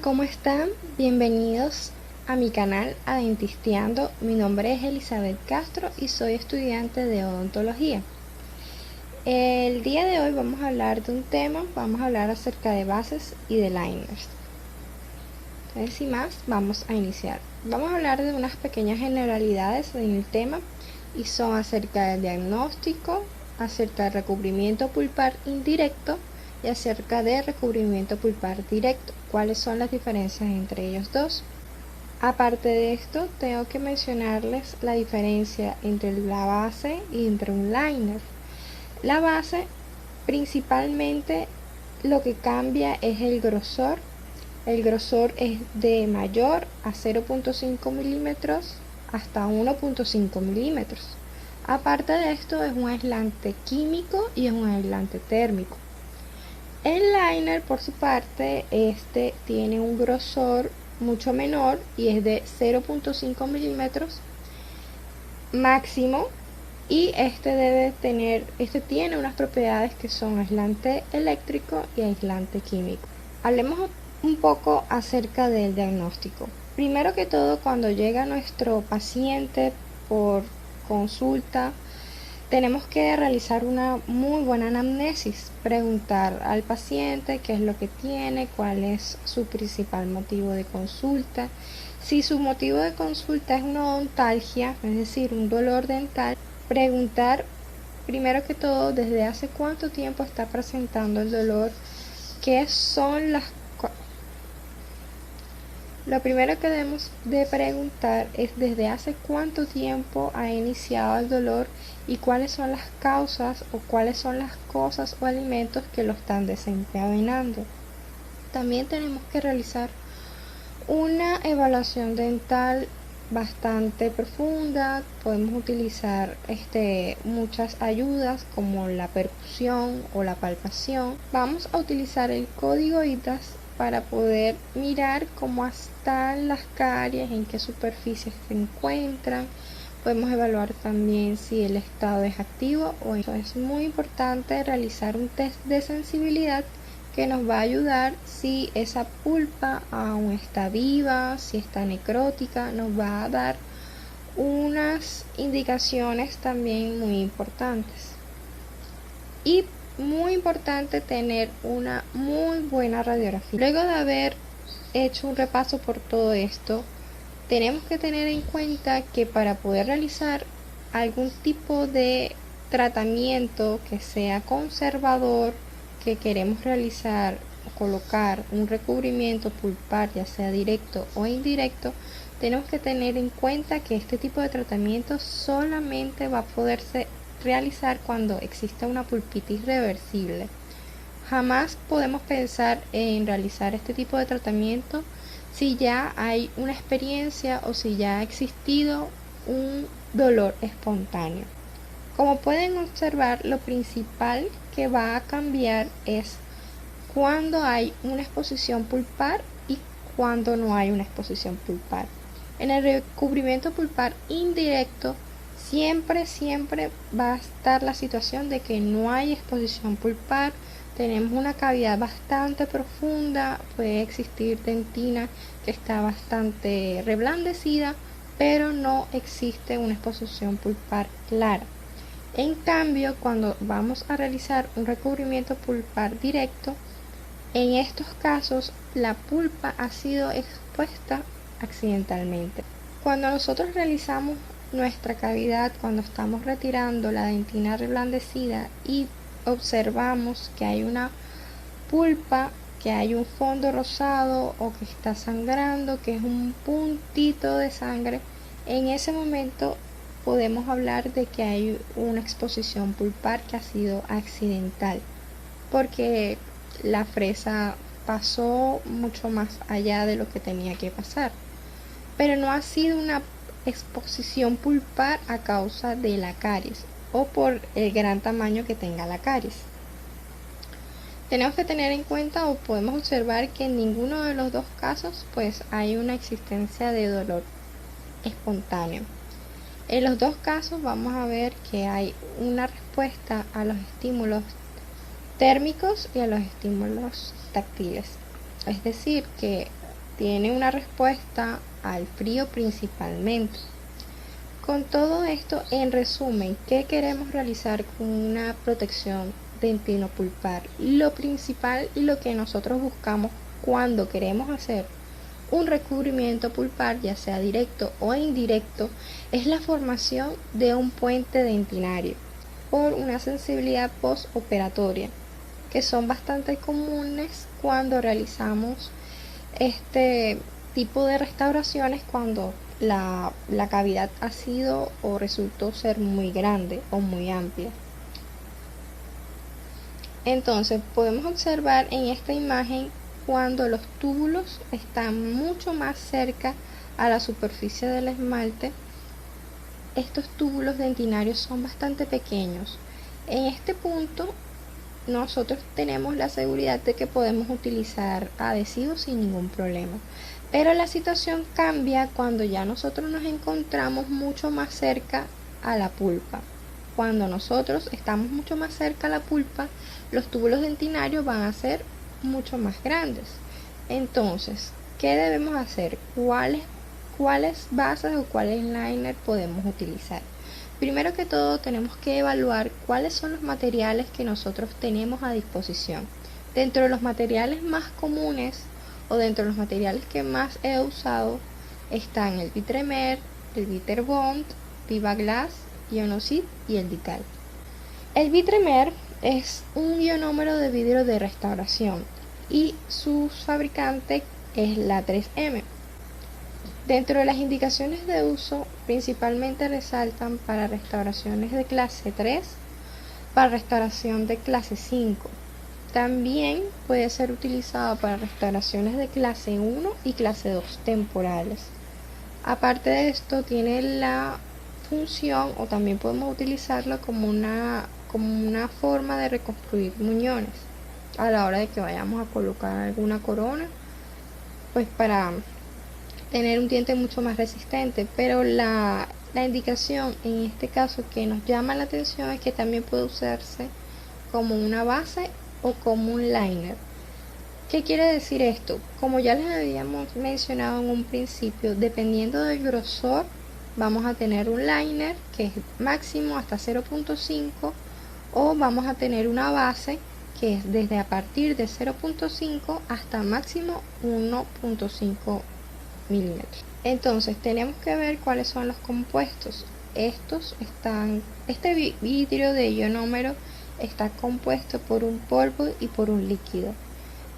¿Cómo están? Bienvenidos a mi canal Adentisteando. Mi nombre es Elizabeth Castro y soy estudiante de odontología. El día de hoy vamos a hablar de un tema, vamos a hablar acerca de bases y de liners. Entonces, sin más, vamos a iniciar. Vamos a hablar de unas pequeñas generalidades en el tema y son acerca del diagnóstico, acerca del recubrimiento pulpar indirecto y acerca de recubrimiento pulpar directo. ¿Cuáles son las diferencias entre ellos dos? Aparte de esto, tengo que mencionarles la diferencia entre la base y entre un liner. La base, principalmente, lo que cambia es el grosor. El grosor es de mayor a 0.5 milímetros hasta 1.5 milímetros. Aparte de esto, es un aislante químico y es un aislante térmico. El liner, por su parte, tiene un grosor mucho menor y es de 0.5 milímetros máximo, y este tiene unas propiedades que son aislante eléctrico y aislante químico. Hablemos un poco acerca del diagnóstico. Primero que todo, cuando llega nuestro paciente por consulta, tenemos que realizar una muy buena anamnesis, preguntar al paciente qué es lo que tiene, cuál es su principal motivo de consulta. Si su motivo de consulta es una odontalgia, es decir, un dolor dental, preguntar primero que todo desde hace cuánto tiempo está presentando el dolor, qué son las Lo primero que debemos de preguntar es desde hace cuánto tiempo ha iniciado el dolor y cuáles son las causas o cuáles son las cosas o alimentos que lo están desencadenando. También tenemos que realizar una evaluación dental bastante profunda. Podemos utilizar muchas ayudas como la percusión o la palpación. Vamos a utilizar el código ITAS para poder mirar cómo están las caries, en qué superficies se encuentran. Podemos evaluar también si el estado es activo o no. Es muy importante realizar un test de sensibilidad que nos va a ayudar si esa pulpa aún está viva, si está necrótica. Nos va a dar unas indicaciones también muy importantes. Y muy importante tener una muy buena radiografía. Luego de haber hecho un repaso por todo esto, tenemos que tener en cuenta que para poder realizar algún tipo de tratamiento que sea conservador, que queremos realizar o colocar un recubrimiento pulpar, ya sea directo o indirecto, tenemos que tener en cuenta que este tipo de tratamiento solamente va a poderse realizar cuando exista una pulpitis reversible. Jamás podemos pensar en realizar este tipo de tratamiento si ya hay una experiencia o si ya ha existido un dolor espontáneo. Como pueden observar, lo principal que va a cambiar es cuando hay una exposición pulpar y cuando no hay una exposición pulpar. En el recubrimiento pulpar indirecto, siempre va a estar la situación de que no hay exposición pulpar. Tenemos una cavidad bastante profunda, puede existir dentina que está bastante reblandecida, pero no existe una exposición pulpar clara. En cambio, cuando vamos a realizar un recubrimiento pulpar directo, en estos casos la pulpa ha sido expuesta accidentalmente. Cuando nosotros realizamos nuestra cavidad, cuando estamos retirando la dentina reblandecida y observamos que hay una pulpa, que hay un fondo rosado o que está sangrando, que es un puntito de sangre, en ese momento podemos hablar de que hay una exposición pulpar que ha sido accidental, porque la fresa pasó mucho más allá de lo que tenía que pasar, pero no ha sido una exposición pulpar a causa de la caries o por el gran tamaño que tenga la caries. Tenemos que tener en cuenta o podemos observar que en ninguno de los dos casos pues hay una existencia de dolor espontáneo. En los dos casos vamos a ver que hay una respuesta a los estímulos térmicos y a los estímulos táctiles. Es decir, que tiene una respuesta al frío principalmente. Con todo esto, en resumen, ¿qué queremos realizar con una protección dentinopulpar? Lo principal y lo que nosotros buscamos cuando queremos hacer un recubrimiento pulpar, ya sea directo o indirecto, es la formación de un puente dentinario por una sensibilidad postoperatoria, que son bastante comunes cuando realizamos este tipo de restauraciones, cuando la cavidad ha sido o resultó ser muy grande o muy amplia. Entonces podemos observar en esta imagen cuando los túbulos están mucho más cerca a la superficie del esmalte. Estos túbulos dentinarios son bastante pequeños. En este punto nosotros tenemos la seguridad de que podemos utilizar adhesivos sin ningún problema, pero la situación cambia cuando ya nosotros nos encontramos mucho más cerca a la pulpa. Cuando nosotros estamos mucho más cerca a la pulpa, los túbulos dentinarios van a ser mucho más grandes. Entonces, ¿qué debemos hacer? ¿Cuáles bases o cuáles liner podemos utilizar? Primero que todo, tenemos que evaluar cuáles son los materiales que nosotros tenemos a disposición. Dentro de los materiales más comunes o dentro de los materiales que más he usado están el Vitremer, el Viterbond, Vivaglass, Ionosit y el Dical. El Vitremer es un ionómero de vidrio de restauración y su fabricante es la 3M. Dentro de las indicaciones de uso, principalmente resaltan para restauraciones de clase 3, para restauración de clase 5. También puede ser utilizado para restauraciones de clase 1 y clase 2 temporales. Aparte de esto, tiene la función, o también podemos utilizarlo como una forma de reconstruir muñones a la hora de que vayamos a colocar alguna corona, pues para tener un diente mucho más resistente. Pero la indicación en este caso que nos llama la atención es que también puede usarse como una base o como un liner. ¿Qué quiere decir esto? Como ya les habíamos mencionado en un principio, dependiendo del grosor, vamos a tener un liner que es máximo hasta 0.5, o vamos a tener una base que es desde a partir de 0.5 hasta máximo 1.5 milímetros. Entonces tenemos que ver cuáles son los compuestos. Este vidrio de ionómero está compuesto por un polvo y por un líquido.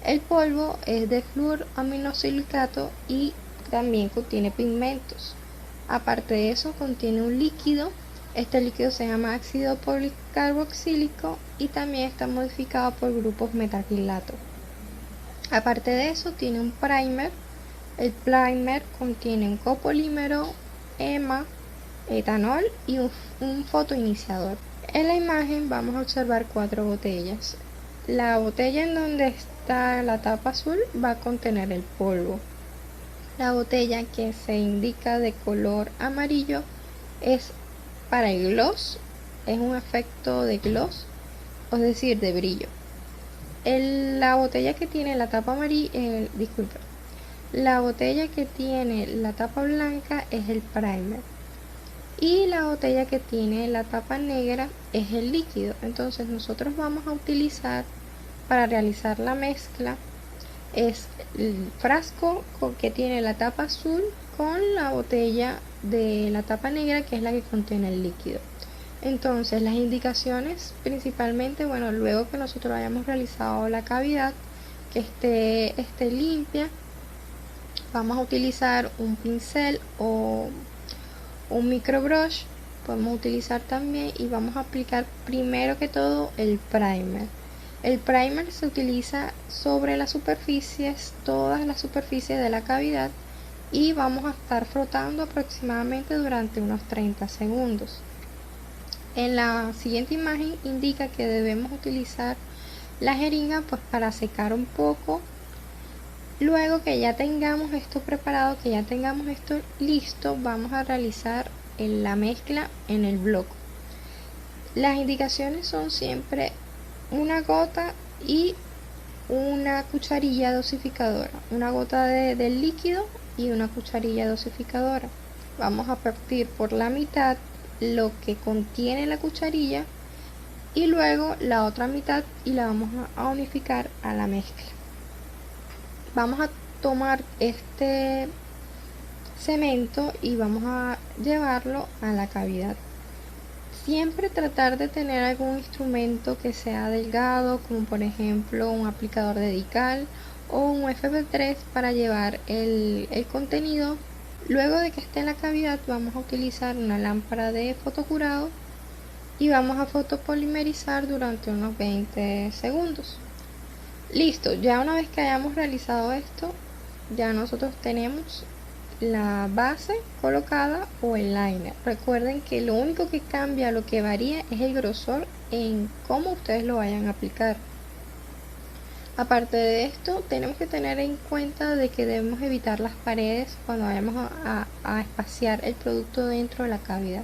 El polvo es de fluoroaminosilicato y también contiene pigmentos. Aparte de eso, contiene un líquido. Este líquido se llama ácido policarboxílico y también está modificado por grupos metaquilato. Aparte de eso, tiene un primer. El primer contiene un copolímero, EMA, etanol y un fotoiniciador. En la imagen vamos a observar 4 botellas. La botella en donde está la tapa azul va a contener el polvo. La botella que se indica de color amarillo es para el gloss, es un efecto de gloss, es decir, de brillo. La botella que tiene la tapa la botella que tiene la tapa blanca es el primer y la botella que tiene la tapa negra es el líquido. Entonces nosotros vamos a utilizar para realizar la mezcla es el frasco que tiene la tapa azul con la botella de la tapa negra, que es la que contiene el líquido. Entonces las indicaciones principalmente, bueno, luego que nosotros hayamos realizado la cavidad, que esté limpia, vamos a utilizar un pincel o un microbrush, podemos utilizar también, y vamos a aplicar primero que todo el primer. El primer se utiliza sobre las superficies, todas las superficies de la cavidad, y vamos a estar frotando aproximadamente durante unos 30 segundos. En la siguiente imagen indica que debemos utilizar la jeringa pues para secar un poco. Luego que ya tengamos esto preparado, que ya tengamos esto listo, vamos a realizar la mezcla en el bloco. Las indicaciones son siempre una gota y una cucharilla dosificadora, una gota del líquido y una cucharilla dosificadora. Vamos a partir por la mitad lo que contiene la cucharilla y luego la otra mitad y la vamos a unificar a la mezcla. Vamos a tomar este cemento y vamos a llevarlo a la cavidad. Siempre tratar de tener algún instrumento que sea delgado, como por ejemplo un aplicador de Dical o un FP3 para llevar el contenido. Luego de que esté en la cavidad vamos a utilizar una lámpara de fotocurado y vamos a fotopolimerizar durante unos 20 segundos. Listo, ya una vez que hayamos realizado esto, ya nosotros tenemos la base colocada o el liner. Recuerden que lo único que cambia, lo que varía es el grosor en cómo ustedes lo vayan a aplicar. Aparte de esto, tenemos que tener en cuenta de que debemos evitar las paredes cuando vayamos a espaciar el producto dentro de la cavidad.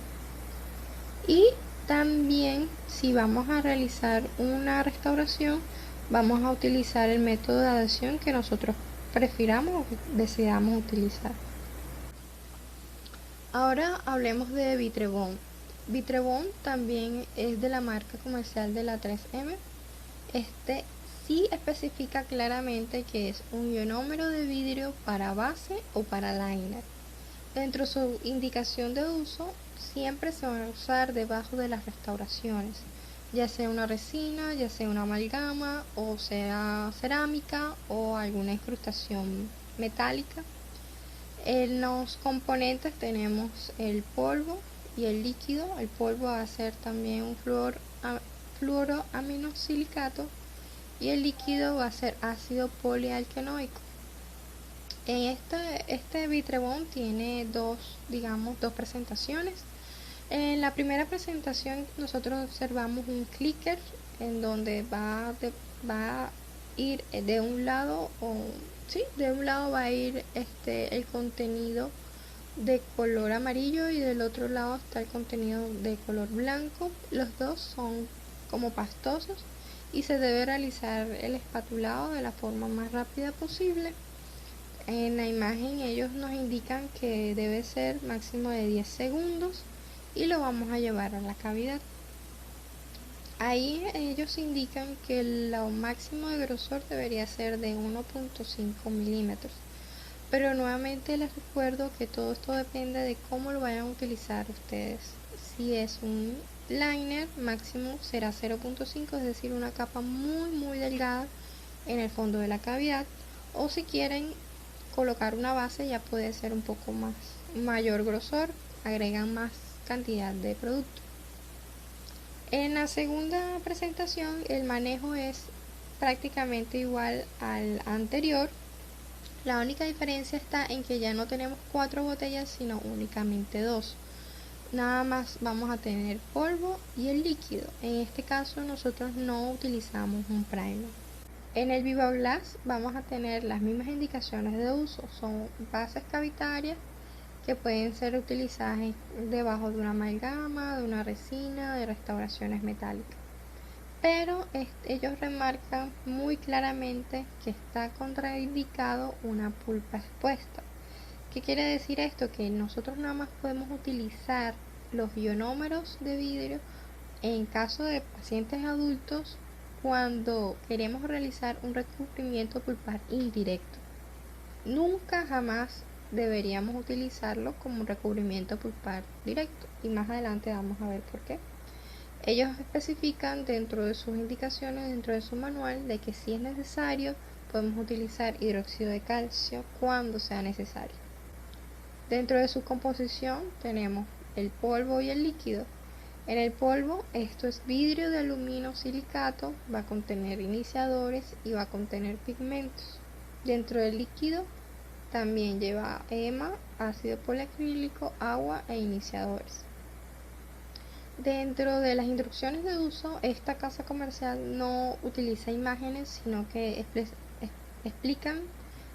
Y también, si vamos a realizar una restauración, vamos a utilizar el método de adhesión que nosotros prefiramos o decidamos utilizar. Ahora hablemos de Vitrebond. Vitrebond también es de la marca comercial de la 3M. Este sí especifica claramente que es un ionómero de vidrio para base o para liner. Dentro de su indicación de uso, siempre se van a usar debajo de las restauraciones, ya sea una resina, ya sea una amalgama, o sea cerámica o alguna incrustación metálica. En los componentes tenemos el polvo y el líquido. El polvo va a ser también un fluoroaminosilicato y el líquido va a ser ácido polialquenoico. En este Vitrebond tiene dos presentaciones. En la primera presentación nosotros observamos un clicker en donde va a ir de un lado va a ir el contenido de color amarillo y del otro lado está el contenido de color blanco. Los dos son como pastosos y se debe realizar el espatulado de la forma más rápida posible. En la imagen ellos nos indican que debe ser máximo de 10 segundos y lo vamos a llevar a la cavidad. Ahí ellos indican que el máximo de grosor debería ser de 1.5 milímetros. Pero nuevamente les recuerdo que todo esto depende de cómo lo vayan a utilizar ustedes. Si es un liner, máximo será 0.5, es decir, una capa muy delgada en el fondo de la cavidad. O si quieren colocar una base, ya puede ser un poco más mayor grosor, agregan más cantidad de producto. En la segunda presentación el manejo es prácticamente igual al anterior. La única diferencia está en que ya no tenemos 4 botellas sino únicamente 2. Nada más vamos a tener polvo y el líquido. En este caso nosotros no utilizamos un primer. En el Vivaglass vamos a tener las mismas indicaciones de uso. Son bases cavitarias que pueden ser utilizadas debajo de una amalgama, de una resina, de restauraciones metálicas. Pero ellos remarcan muy claramente que está contraindicado una pulpa expuesta. ¿Qué quiere decir esto? Que nosotros nada más podemos utilizar los ionómeros de vidrio en caso de pacientes adultos cuando queremos realizar un recubrimiento pulpar indirecto. Nunca jamás deberíamos utilizarlo como un recubrimiento pulpar directo y más adelante vamos a ver por qué. Ellos especifican dentro de sus indicaciones, dentro de su manual, de que si es necesario podemos utilizar hidróxido de calcio cuando sea necesario. Dentro de su composición tenemos el polvo y el líquido. En el polvo, esto es vidrio de aluminio silicato, va a contener iniciadores y va a contener pigmentos. Dentro del líquido también lleva EMA, ácido poliacrílico, agua e iniciadores. Dentro de las instrucciones de uso, esta casa comercial no utiliza imágenes, sino que explican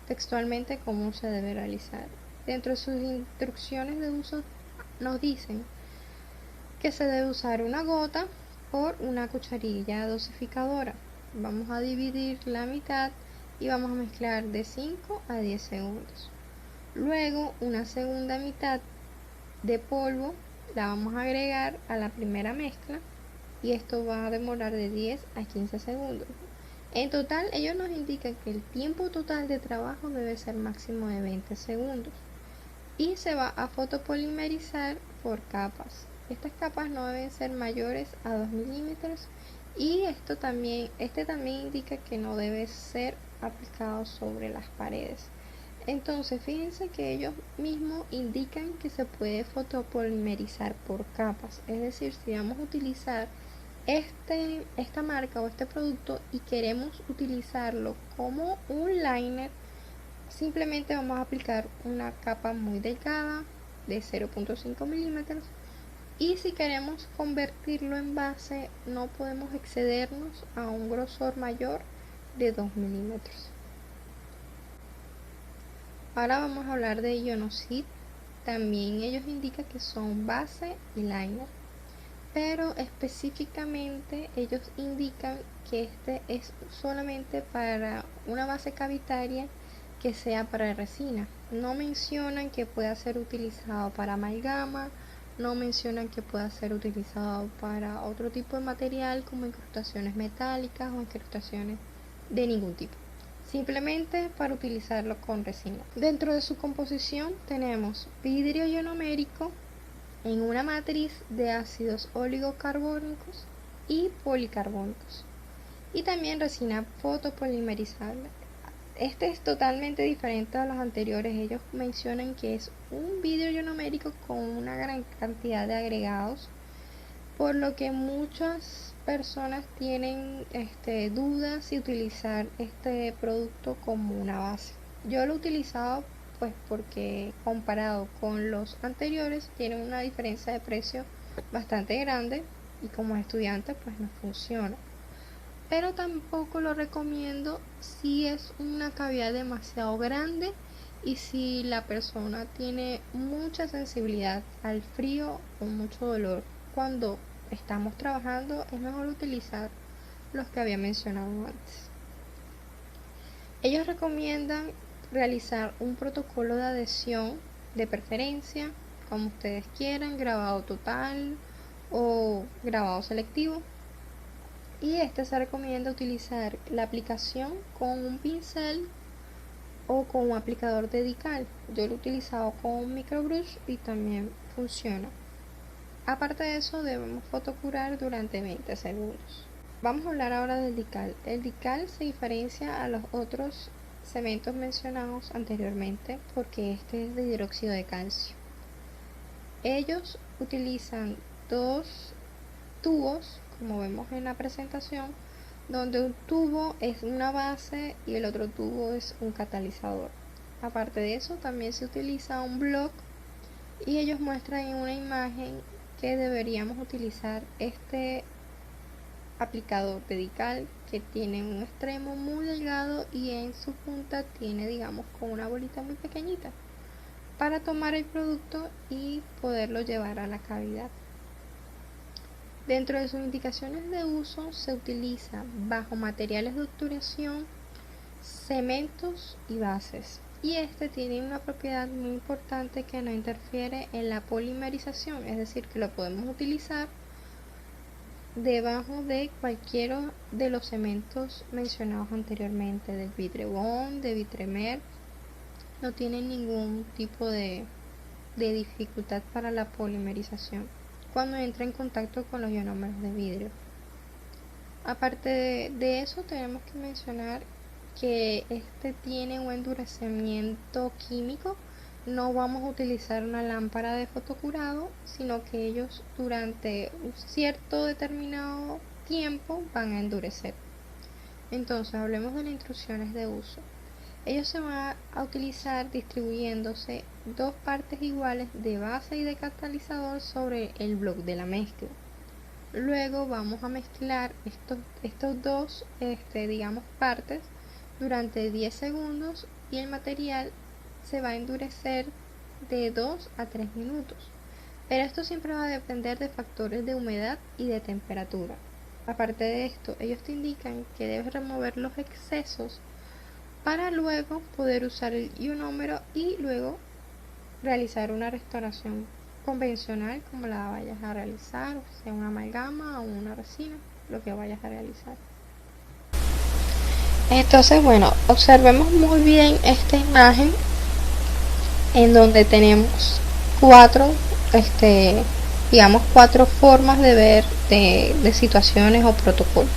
textualmente cómo se debe realizar. Dentro de sus instrucciones de uso nos dicen que se debe usar una gota por una cucharilla dosificadora. Vamos a dividir la mitad y vamos a mezclar de 5 a 10 segundos. Luego una segunda mitad de polvo la vamos a agregar a la primera mezcla y esto va a demorar de 10 a 15 segundos. En total ellos nos indican que el tiempo total de trabajo debe ser máximo de 20 segundos y se va a fotopolimerizar por capas. Estas capas no deben ser mayores a 2 milímetros y este también indica que no debe ser aplicado sobre las paredes. Entonces fíjense que ellos mismos indican que se puede fotopolimerizar por capas, es decir, si vamos a utilizar esta marca o este producto y queremos utilizarlo como un liner, simplemente vamos a aplicar una capa muy delgada de 0.5 milímetros y si queremos convertirlo en base no podemos excedernos a un grosor mayor de 2 milímetros. Ahora vamos a hablar de Ionosit. También ellos indican que son base y liner, pero específicamente ellos indican que este es solamente para una base cavitaria que sea para resina. No mencionan que pueda ser utilizado para amalgama, no mencionan que pueda ser utilizado para otro tipo de material como incrustaciones metálicas o incrustaciones de ningún tipo, simplemente para utilizarlo con resina. Dentro de su composición tenemos vidrio ionomérico en una matriz de ácidos oligocarbónicos y policarbónicos y también resina fotopolimerizable. Este es totalmente diferente a los anteriores. Ellos mencionan que es un vidrio ionomérico con una gran cantidad de agregados, por lo que muchas personas tienen dudas si utilizar este producto como una base. Yo lo he utilizado pues porque comparado con los anteriores tiene una diferencia de precio bastante grande y como estudiante pues no funciona, pero tampoco lo recomiendo si es una cavidad demasiado grande y si la persona tiene mucha sensibilidad al frío o mucho dolor cuando estamos trabajando. Es mejor utilizar los que había mencionado antes. Ellos recomiendan realizar un protocolo de adhesión, de preferencia como ustedes quieran, grabado total o grabado selectivo, y se recomienda utilizar la aplicación con un pincel o con un aplicador dedical. Yo lo he utilizado con un microbrush y también funciona. Aparte de eso, debemos fotocurar durante 20 segundos. Vamos a hablar ahora del dical. El dical se diferencia a los otros cementos mencionados anteriormente porque este es de hidróxido de calcio. Ellos utilizan dos tubos, como vemos en la presentación, donde un tubo es una base y el otro tubo es un catalizador. Aparte de eso, también se utiliza un block y ellos muestran en una imagen que deberíamos utilizar este aplicador pedical que tiene un extremo muy delgado y en su punta tiene, digamos, como una bolita muy pequeñita para tomar el producto y poderlo llevar a la cavidad. Dentro de sus indicaciones de uso se utiliza bajo materiales de obturación, cementos y bases, y este tiene una propiedad muy importante que no interfiere en la polimerización, es decir, que lo podemos utilizar debajo de cualquiera de los cementos mencionados anteriormente, del Vidrebond, de Vitremer. No tiene ningún tipo de dificultad para la polimerización cuando entra en contacto con los ionómeros de vidrio. Aparte de eso, tenemos que mencionar que este tiene un endurecimiento químico. No vamos a utilizar una lámpara de fotocurado, sino que ellos durante un cierto determinado tiempo van a endurecer. Entonces hablemos de las instrucciones de uso. Ellos se van a utilizar distribuyéndose dos partes iguales de base y de catalizador sobre el bloque de la mezcla. Luego vamos a mezclar estos dos digamos partes durante 10 segundos y el material se va a endurecer de 2 a 3 minutos. Pero esto siempre va a depender de factores de humedad y de temperatura. aparte de esto, ellos te indican que debes remover los excesos para luego poder usar el ionómero y luego realizar una restauración convencional como la vayas a realizar, o sea una amalgama o una resina, lo que vayas a realizar. Entonces, bueno, observemos muy bien esta imagen en donde tenemos cuatro formas de ver de situaciones o protocolos.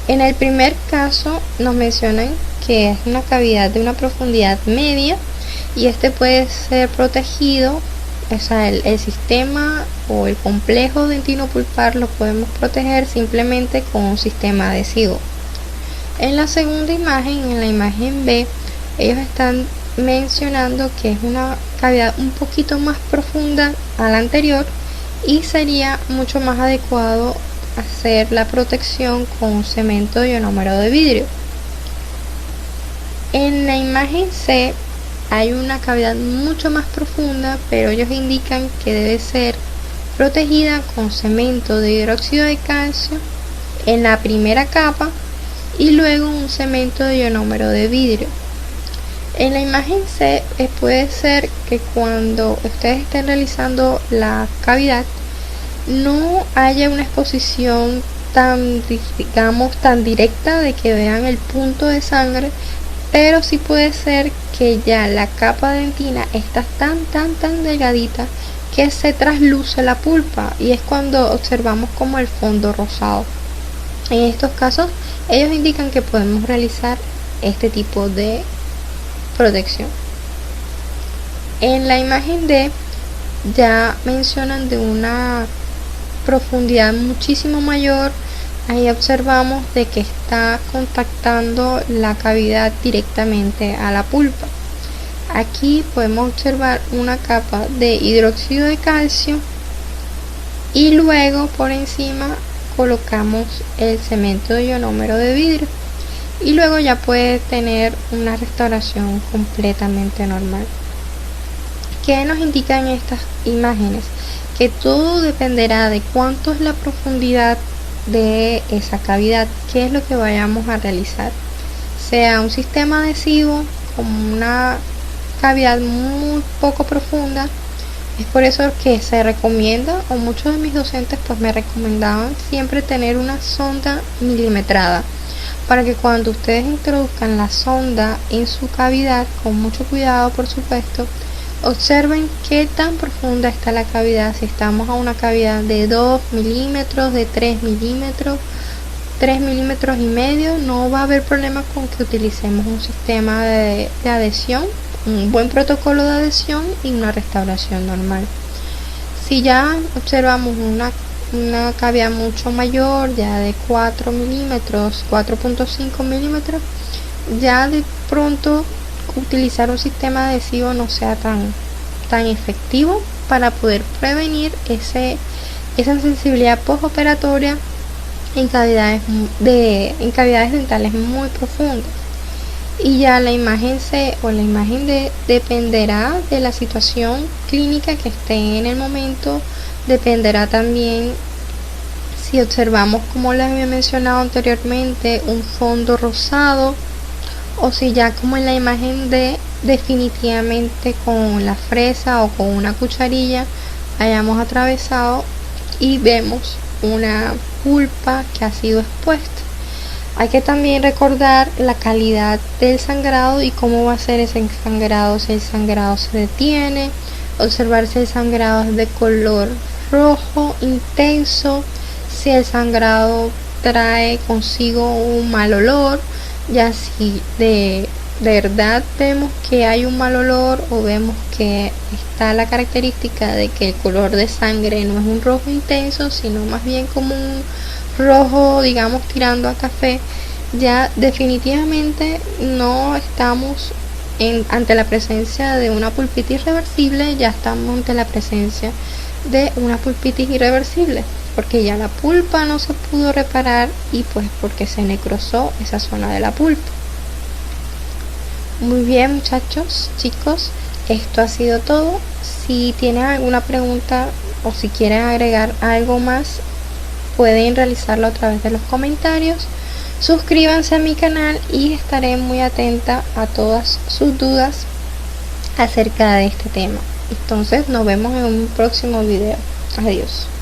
En el primer caso nos mencionan que es una cavidad de una profundidad media y este puede ser protegido, o sea, el sistema o el complejo dentino-pulpar lo podemos proteger simplemente con un sistema adhesivo. En la segunda imagen, en la imagen B, ellos están mencionando que es una cavidad un poquito más profunda a la anterior y sería mucho más adecuado hacer la protección con cemento de ionómero de vidrio. En la imagen C hay una cavidad mucho más profunda, pero ellos indican que debe ser protegida con cemento de hidróxido de calcio en la primera capa y luego un cemento de ionómero de vidrio. En la imagen C puede ser que cuando ustedes estén realizando la cavidad no haya una exposición tan directa de que vean el punto de sangre, pero sí puede ser que ya la capa dentina está tan delgadita que se trasluce la pulpa y es cuando observamos como el fondo rosado. En estos casos ellos indican que podemos realizar este tipo de protección. En la imagen D ya mencionan de una profundidad muchísimo mayor. Ahí observamos de que está contactando la cavidad directamente a la pulpa. Aquí podemos observar una capa de hidróxido de calcio y luego por encima colocamos el cemento de ionómero de vidrio y luego ya puede tener una restauración completamente normal. ¿Qué nos indican estas imágenes? Que todo dependerá de cuánto es la profundidad de esa cavidad, qué es lo que vayamos a realizar, sea un sistema adhesivo como una cavidad muy poco profunda. Es por eso que se recomienda, o muchos de mis docentes pues me recomendaban siempre tener una sonda milimetrada para que cuando ustedes introduzcan la sonda en su cavidad, con mucho cuidado por supuesto, observen qué tan profunda está la cavidad. Si estamos a una cavidad de 2 milímetros, de 3 milímetros, 3 milímetros y medio, no va a haber problema con que utilicemos un sistema de adhesión, un buen protocolo de adhesión y una restauración normal. Si ya observamos una cavidad mucho mayor, ya de 4 milímetros, 4.5 milímetros, ya de pronto utilizar un sistema adhesivo no sea tan efectivo para poder prevenir esa sensibilidad postoperatoria en cavidades dentales muy profundas. Y ya la imagen C o la imagen D dependerá de la situación clínica que esté en el momento, dependerá también si observamos, como les había mencionado anteriormente, un fondo rosado, o si ya como en la imagen D definitivamente con la fresa o con una cucharilla hayamos atravesado y vemos una pulpa que ha sido expuesta. Hay que también recordar la calidad del sangrado y cómo va a ser ese sangrado, si el sangrado se detiene, observar si el sangrado es de color rojo intenso, si el sangrado trae consigo un mal olor, ya si de verdad vemos que hay un mal olor o vemos que está la característica de que el color de sangre no es un rojo intenso, sino más bien como un rojo, digamos, tirando a café, ya definitivamente no estamos ante la presencia de una pulpitis reversible, ya estamos ante la presencia de una pulpitis irreversible, porque ya la pulpa no se pudo reparar y pues porque se necrosó esa zona de la pulpa. Muy bien, muchachos, chicos, esto ha sido todo. Si tienen alguna pregunta o si quieren agregar algo más, pueden realizarlo a través de los comentarios. Suscríbanse a mi canal y estaré muy atenta a todas sus dudas acerca de este tema. Entonces nos vemos en un próximo video. Adiós.